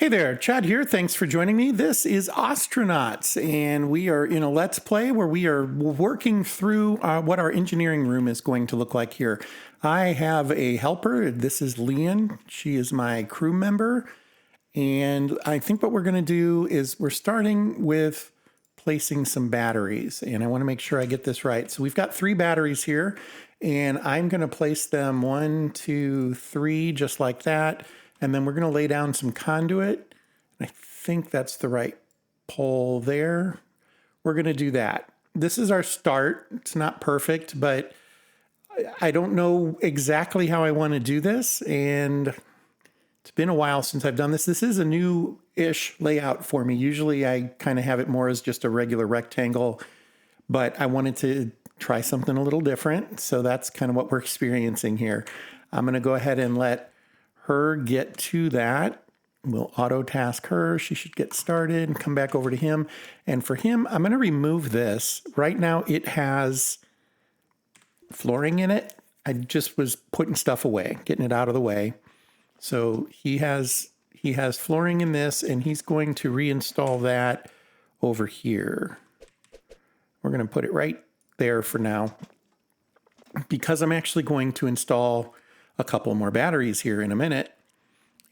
Hey there, Chad here. Thanks for joining me. This is Ostranauts, and we are in a Let's Play where we are working through what our engineering room is going to look like here. I have a helper. This is Leon. She is my crew member, and I think what we're going to do is we're starting with placing some batteries, and I want to make sure I get this right. So we've got 3 batteries here, and I'm going to place them 1, 2, 3, just like that. And then we're going to lay down some conduit. I think that's the right pole there. We're going to do that. This is our start. It's not perfect, but I don't know exactly how I want to do this. And it's been a while since I've done this. This is a new-ish layout for me. Usually I kind of have it more as just a regular rectangle, but I wanted to try something a little different. So that's kind of what we're experiencing here. I'm going to go ahead and let her get to that. We'll auto task her. She should get started and come back over to him. And for him, I'm going to remove this. Right now it has flooring in it. I just was putting stuff away, getting it out of the way. So he has flooring in this, and he's going to reinstall that over here. We're going to put it right there for now, because I'm actually going to install a couple more batteries here in a minute,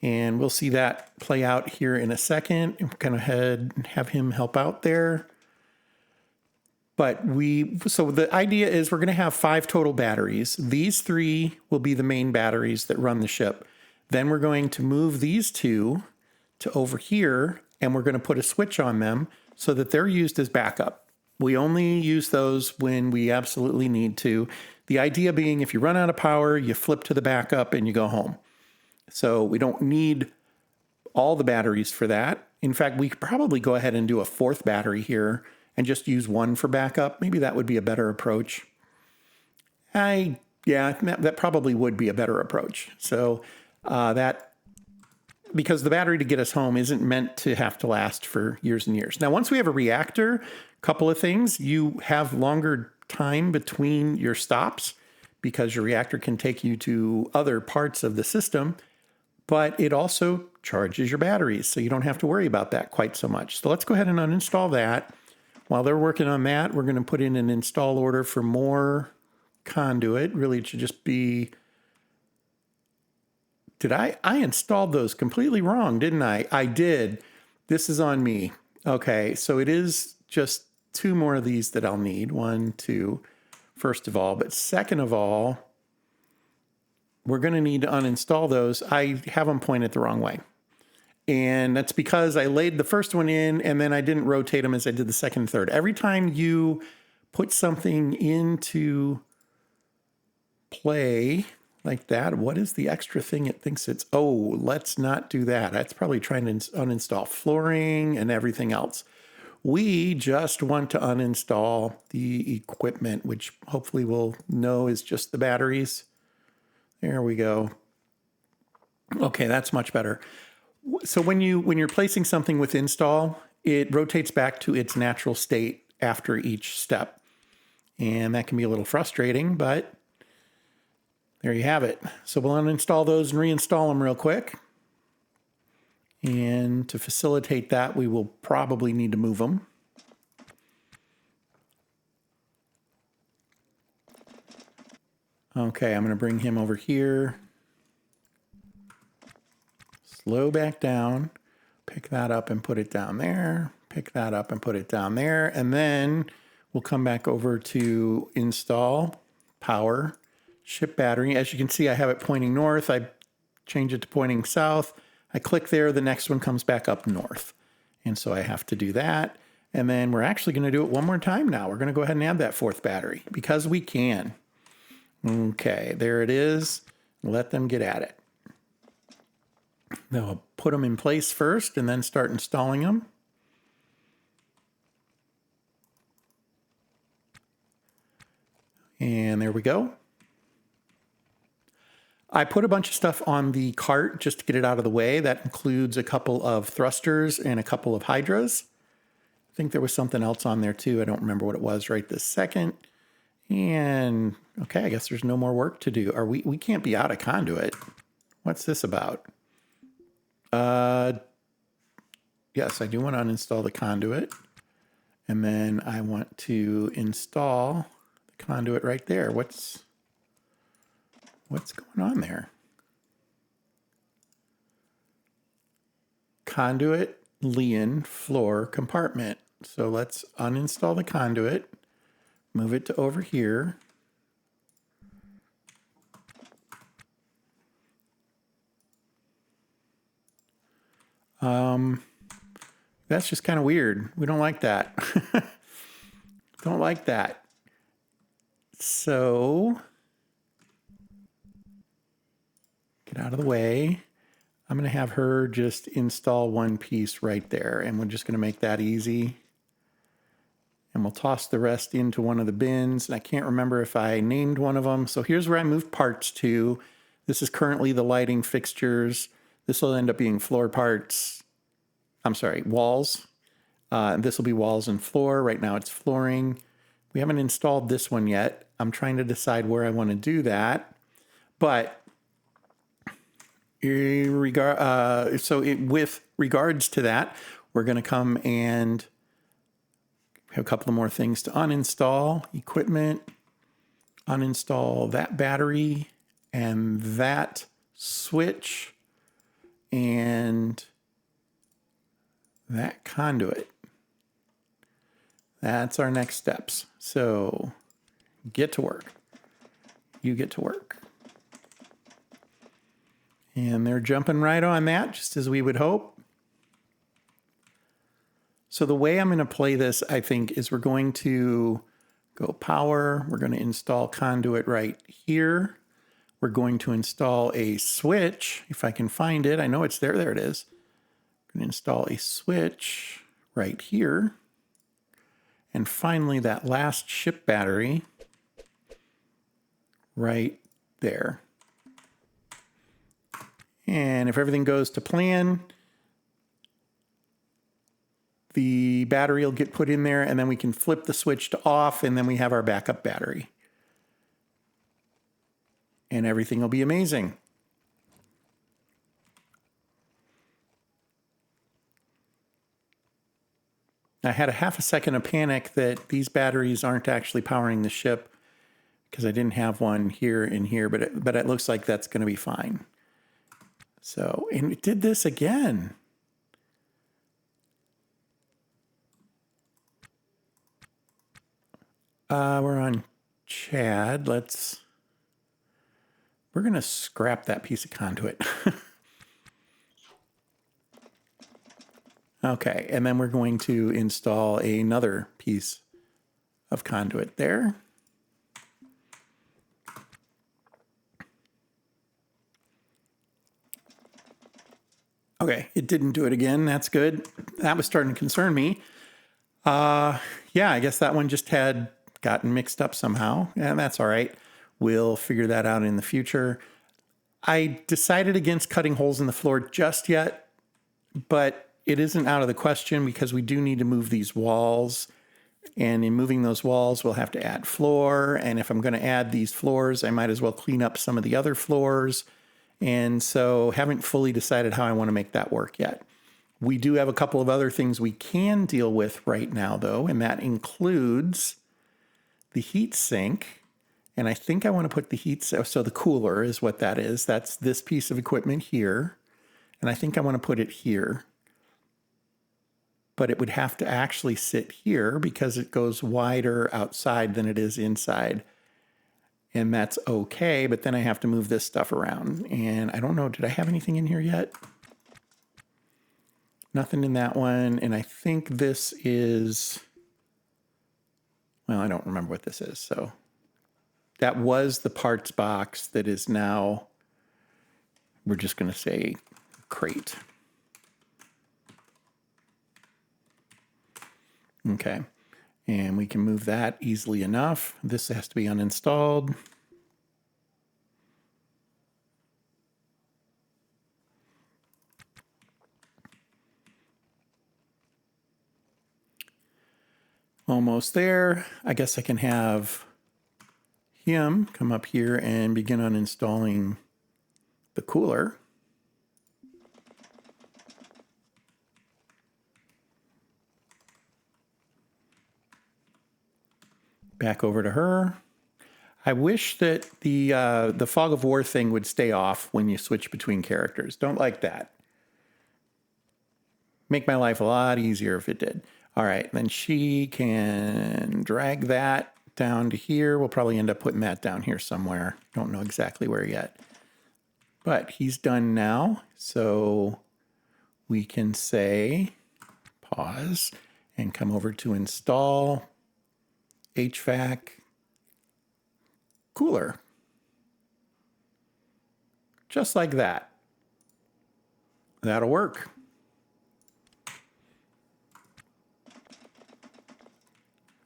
and we'll see that play out here in a second. I'm going to have him help out there. But so the idea is we're going to have 5 total batteries. These 3 will be the main batteries that run the ship. Then we're going to move these 2 to over here, and we're going to put a switch on them so that they're used as backup. We only use those when we absolutely need to. The idea being, if you run out of power, you flip to the backup and you go home. So we don't need all the batteries for that. In fact, we could probably go ahead and do a 4th battery here and just use 1 for backup. Maybe that would be a better approach. Yeah, that probably would be a better approach. So because the battery to get us home isn't meant to have to last for years and years. Now, once we have a reactor, a couple of things. You have longer time between your stops because your reactor can take you to other parts of the system, but it also charges your batteries, so you don't have to worry about that quite so much. So let's go ahead and uninstall that. While they're working on that, we're going to put in an install order for more conduit. Really, it should just be... I installed those completely wrong, didn't I? I did. This is on me. Okay, so it is just 2 more of these that I'll need. 1, 2, first of all. But second of all, we're going to need to uninstall those. I have them pointed the wrong way. And that's because I laid the first one in and then I didn't rotate them as I did the second and third. Every time you put something into play like that, what is the extra thing it thinks it's... Oh, let's not do that. That's probably trying to uninstall flooring and everything else. We just want to uninstall the equipment, which hopefully we'll know is just the batteries. There we go. Okay, that's much better. So when you're placing something with install, it rotates back to its natural state after each step. And that can be a little frustrating, but there you have it. So we'll uninstall those and reinstall them real quick. And to facilitate that, we will probably need to move them. Okay, I'm going to bring him over here. Slow back down. Pick that up and put it down there. Pick that up and put it down there. And then we'll come back over to install, power, ship battery. As you can see, I have it pointing north. I change it to pointing south. I click there, the next one comes back up north. And so I have to do that. And then we're actually going to do it one more time now. We're going to go ahead and add that 4th battery because we can. Okay, there it is. Let them get at it. They'll put them in place first and then start installing them. And there we go. I put a bunch of stuff on the cart just to get it out of the way. That includes a couple of thrusters and a couple of hydras. I think there was something else on there too. I don't remember what it was right this second. And okay, I guess there's no more work to do. We can't be out of conduit. What's this about? yes, I do want to uninstall the conduit. And then I want to install the conduit right there. What's going on there? Conduit, lien, floor, compartment. So let's uninstall the conduit, move it to over here. That's just kind of weird. We don't like that. Don't like that. So get out of the way. I'm going to have her just install one piece right there, and we're just going to make that easy. And we'll toss the rest into one of the bins. And I can't remember if I named one of them. So here's where I moved parts to. This is currently the lighting fixtures. This will end up being floor parts. I'm sorry, walls. This will be walls and floor. Right now it's flooring. We haven't installed this one yet. I'm trying to decide where I want to do that. But with regards to that, we're going to come and have a couple of more things to uninstall. Equipment, uninstall that battery and that switch and that conduit. That's our next steps. So get to work. You get to work. And they're jumping right on that, just as we would hope. So the way I'm going to play this, I think, is we're going to go power. We're going to install conduit right here. We're going to install a switch, if I can find it. I know it's there. There it is. I'm going to install a switch right here. And finally, that last ship battery right there. And if everything goes to plan, the battery will get put in there, and then we can flip the switch to off, and then we have our backup battery. And everything will be amazing. I had a half a second of panic that these batteries aren't actually powering the ship because I didn't have one here and here, but it looks like that's going to be fine. So, and it did this again. We're on Chad. We're going to scrap that piece of conduit. Okay, and then we're going to install another piece of conduit there. Okay, it didn't do it again. That's good. That was starting to concern me. Yeah, I guess that one just had gotten mixed up somehow, and that's all right. We'll figure that out in the future. I decided against cutting holes in the floor just yet, but it isn't out of the question because we do need to move these walls. And in moving those walls, we'll have to add floor. And if I'm going to add these floors, I might as well clean up some of the other floors. And so haven't fully decided how I want to make that work yet. We do have a couple of other things we can deal with right now, though, and that includes the heat sink. And I think I want to put the so the cooler is what that is. That's this piece of equipment here. And I think I want to put it here. But it would have to actually sit here because it goes wider outside than it is inside. And that's okay, but then I have to move this stuff around. And I don't know, did I have anything in here yet? Nothing in that one. And I think this is, well, I don't remember what this is. So that was the parts box that is now, we're just going to say crate. Okay. And we can move that easily enough. This has to be uninstalled. Almost there. I guess I can have him come up here and begin uninstalling the cooler. Back over to her. I wish that the fog of war thing would stay off when you switch between characters. Don't like that. Make my life a lot easier if it did. All right, then she can drag that down to here. We'll probably end up putting that down here somewhere. Don't know exactly where yet. But he's done now, so we can say pause and come over to install HVAC cooler. Just like that. That'll work.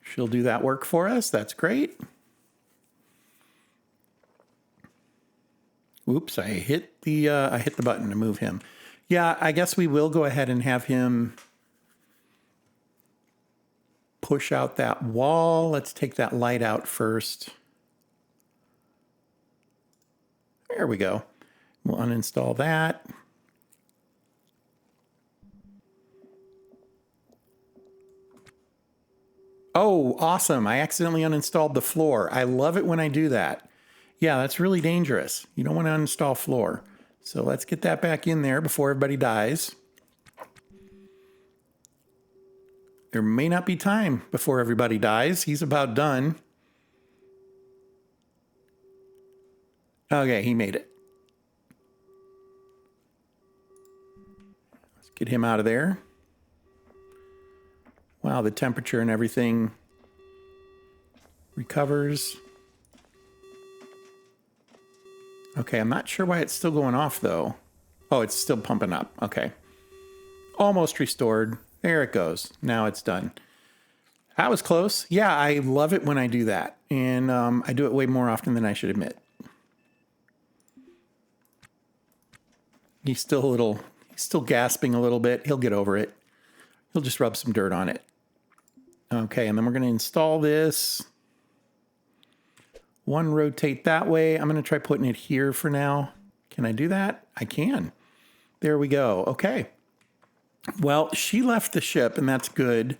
She'll do that work for us. That's great. Oops, I hit the button to move him. Yeah, I guess we will go ahead and have him push out that wall. Let's take that light out first. There we go. We'll uninstall that. Oh, awesome. I accidentally uninstalled the floor. I love it when I do that. Yeah, that's really dangerous. You don't want to uninstall floor. So let's get that back in there before everybody dies. There may not be time before everybody dies. He's about done. Okay, he made it. Let's get him out of there. Wow, the temperature and everything recovers. Okay, I'm not sure why it's still going off, though. Oh, it's still pumping up. Okay. Almost restored. There it goes. Now it's done. That was close. Yeah, I love it when I do that. And I do it way more often than I should admit. He's still gasping a little bit. He'll get over it. He'll just rub some dirt on it. Okay, and then we're going to install this. One rotate that way. I'm going to try putting it here for now. Can I do that? I can. There we go. Okay. Well, she left the ship, and that's good.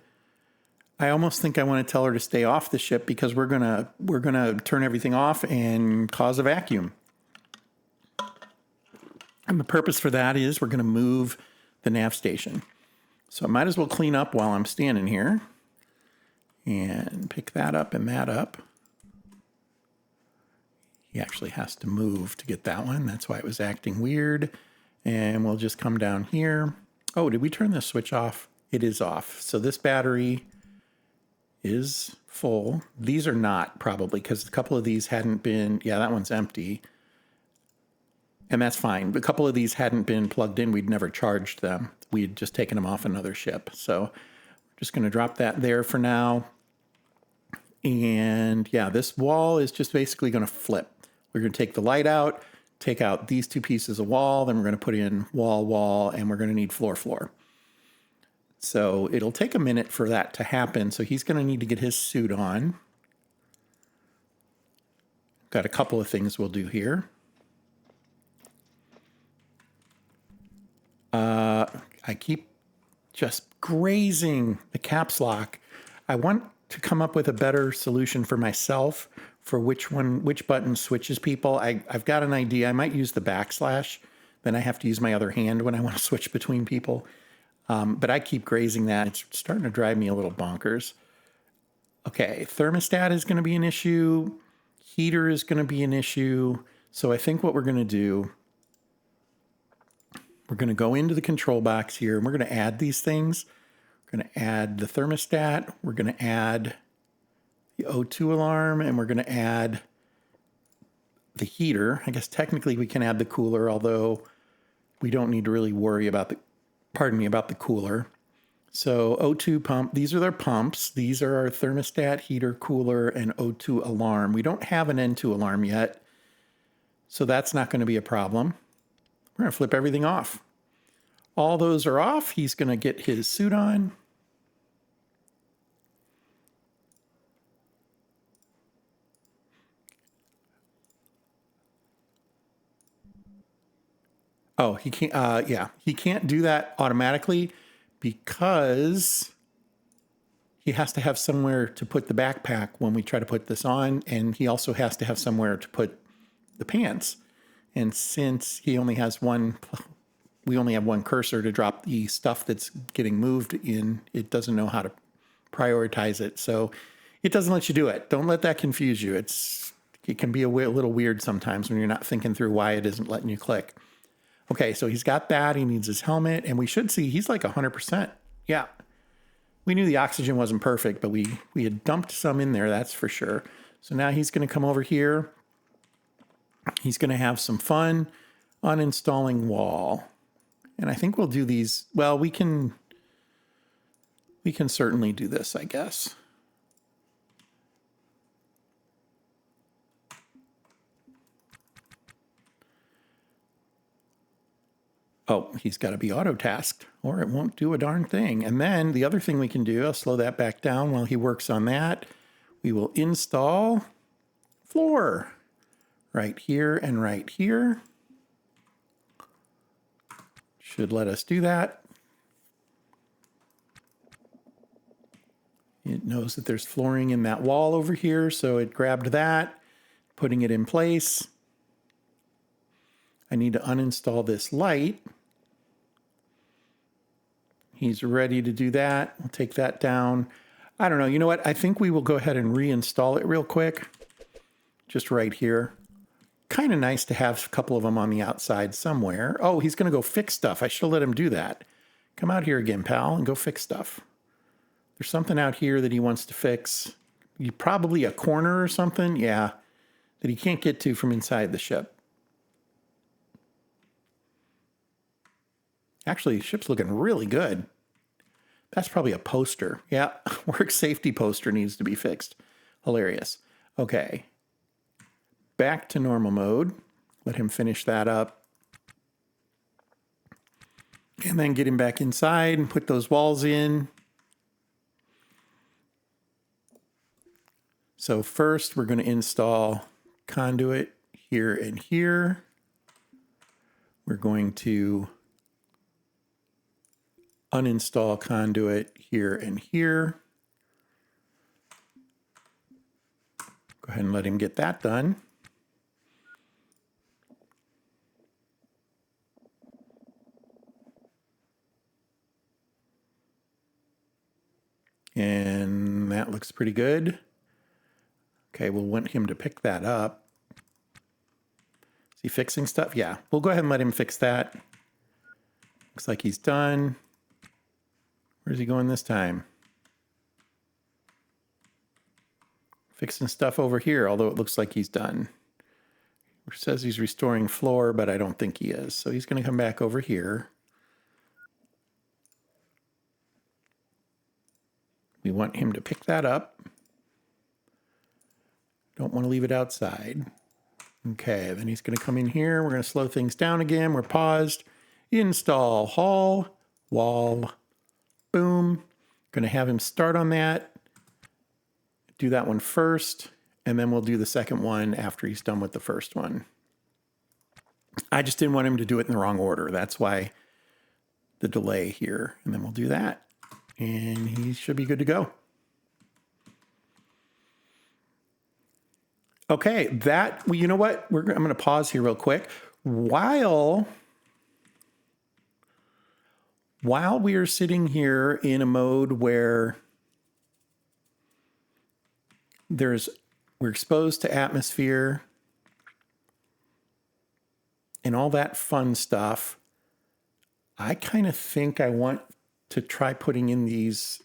I almost think I want to tell her to stay off the ship because we're gonna turn everything off and cause a vacuum. And the purpose for that is we're going to move the nav station. So I might as well clean up while I'm standing here and pick that up and that up. He actually has to move to get that one. That's why it was acting weird. And we'll just come down here. Oh, did we turn the switch off? It is off. So this battery is full. These are not probably because a couple of these hadn't been, yeah, that one's empty. And that's fine. A couple of these hadn't been plugged in. We'd never charged them. We had just taken them off another ship. So we're just going to drop that there for now. And yeah, this wall is just basically going to flip. We're going to take the light out, take out these two pieces of wall, then we're going to put in wall, wall, and we're going to need floor, floor. So it'll take a minute for that to happen. So he's going to need to get his suit on. Got a couple of things we'll do here. I keep just grazing the caps lock. I want to come up with a better solution for myself for which button switches people. I've got an idea. I might use the backslash. Then I have to use my other hand when I want to switch between people. But I keep grazing that. It's starting to drive me a little bonkers. Okay, thermostat is going to be an issue. Heater is going to be an issue. So I think what we're going to do, we're going to go into the control box here, and we're going to add these things. We're going to add the thermostat. We're going to add the O2 alarm, and we're going to add the heater. I guess technically we can add the cooler, although we don't need to really worry about the cooler. So O2 pump, these are their pumps. These are our thermostat, heater, cooler, and O2 alarm. We don't have an N2 alarm yet, so that's not going to be a problem. We're going to flip everything off. All those are off. He's going to get his suit on. Oh, he can't, yeah, he can't do that automatically because he has to have somewhere to put the backpack when we try to put this on, and he also has to have somewhere to put the pants. And since he only has one, we only have one cursor to drop the stuff that's getting moved in, it doesn't know how to prioritize it. So it doesn't let you do it. Don't let that confuse you. It can be a little weird sometimes when you're not thinking through why it isn't letting you click. Okay, so he's got that. He needs his helmet, and we should see he's like 100%. Yeah. We knew the oxygen wasn't perfect, but we had dumped some in there, that's for sure. So now he's going to come over here. He's going to have some fun uninstalling wall. And I think we'll do these. Well, we can certainly do this, I guess. Oh, he's got to be auto-tasked or it won't do a darn thing. And then the other thing we can do, I'll slow that back down while he works on that. We will install floor right here and right here. Should let us do that. It knows that there's flooring in that wall over here, so it grabbed that, putting it in place. I need to uninstall this light. He's ready to do that. We'll take that down. I don't know. You know what? I think we will go ahead and reinstall it real quick. Just right here. Kind of nice to have a couple of them on the outside somewhere. Oh, he's going to go fix stuff. I should let him do that. Come out here again, pal, and go fix stuff. There's something out here that he wants to fix. Probably a corner or something. Yeah. That he can't get to from inside the ship. Actually, the ship's looking really good. That's probably a poster. Yeah, work safety poster needs to be fixed. Hilarious. Okay. Back to normal mode. Let him finish that up. And then get him back inside and put those walls in. So first we're going to install conduit here and here. We're going to uninstall conduit here and here. Go ahead and let him get that done. And that looks pretty good. Okay, we'll want him to pick that up. Is he fixing stuff? Yeah, we'll go ahead and let him fix that. Looks like he's done. Where's he going this time? Fixing stuff over here, although it looks like he's done. It says he's restoring floor, but I don't think he is. So he's going to come back over here. We want him to pick that up. Don't want to leave it outside. Okay, then he's going to come in here. We're going to slow things down again. We're paused. Install, haul, wall, boom. Going to have him start on that. Do that one first, and then we'll do the second one after he's done with the first one. I just didn't want him to do it in the wrong order. That's why the delay here. And then we'll do that. And he should be good to go. Okay, well, you know what? I'm going to pause here real quick. While we are sitting here in a mode where we're exposed to atmosphere and all that fun stuff, I kind of think I want to try putting in these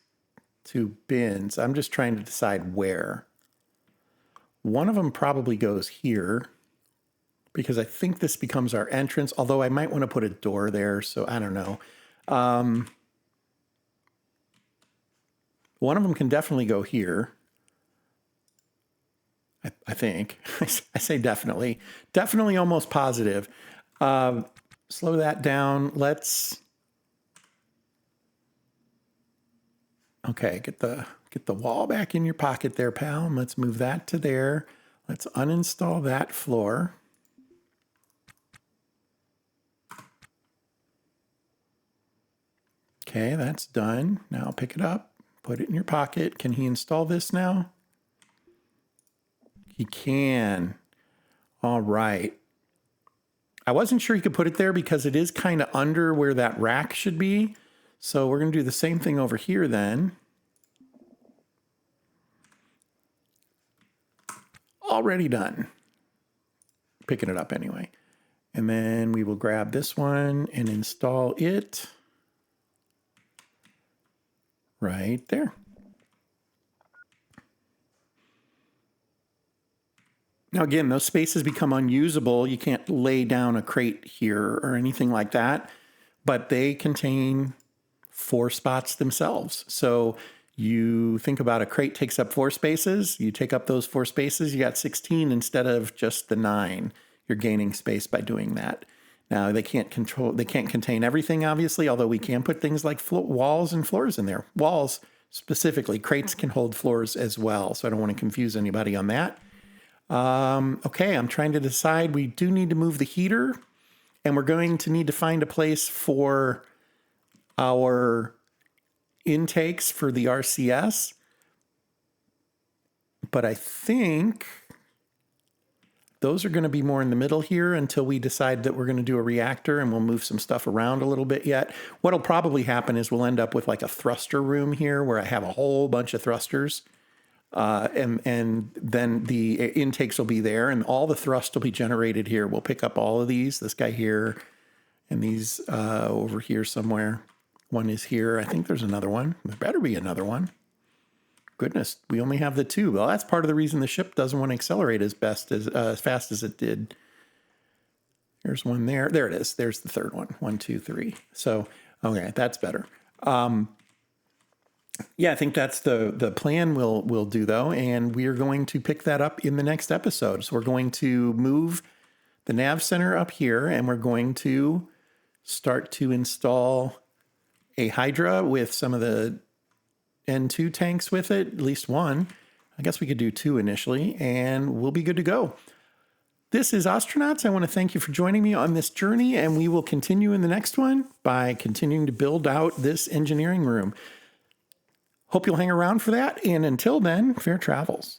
two bins. I'm just trying to decide where. One of them probably goes here because I think this becomes our entrance, although I might want to put a door there, so I don't know. One of them can definitely go here. I think. I say definitely. Definitely almost positive. Slow that down. Okay, get the wall back in your pocket there, pal. And let's move that to there. Let's uninstall that floor. Okay, that's done. Now pick it up, Put it in your pocket. Can he install this now? He can. All right. I wasn't sure he could put it there because it is kind of under where that rack should be. So we're going to do the same thing over here then. Already done. Picking it up anyway. And then we will grab this one and install it right there. Now again, those spaces become unusable. You can't lay down a crate here or anything like that, but they contain 4 spots themselves. So you think about a crate takes up 4 spaces, you take up those 4 spaces, you got 16 instead of just the 9. You're gaining space by doing that. Now they can't contain everything, obviously, although we can put things like walls and floors in there. Walls specifically, crates can hold floors as well. So I don't want to confuse anybody on that. Okay, I'm trying to decide. We do need to move the heater, and we're going to need to find a place for our intakes for the RCS. But I think those are going to be more in the middle here until we decide that we're going to do a reactor, and we'll move some stuff around a little bit yet. What'll probably happen is we'll end up with like a thruster room here where I have a whole bunch of thrusters. And then the intakes will be there, and all the thrust will be generated here. We'll pick up all of these, this guy here, and these over here somewhere. One is here. I think there's another one. There better be another one. Goodness, we only have the 2. Well, that's part of the reason the ship doesn't want to accelerate as fast as it did. There's one there. There it is. There's the third one. 1, 2, 3. So, okay, that's better. Yeah, I think that's the plan we'll do, though, and we are going to pick that up in the next episode. So we're going to move the nav center up here, and we're going to start to install a Hydra with some of the N2 tanks with it, at least one. I guess we could do 2 initially, and we'll be good to go. This is Ostranauts. I want to thank you for joining me on this journey, and we will continue in the next one by continuing to build out this engineering room. Hope you'll hang around for that, and until then, fair travels.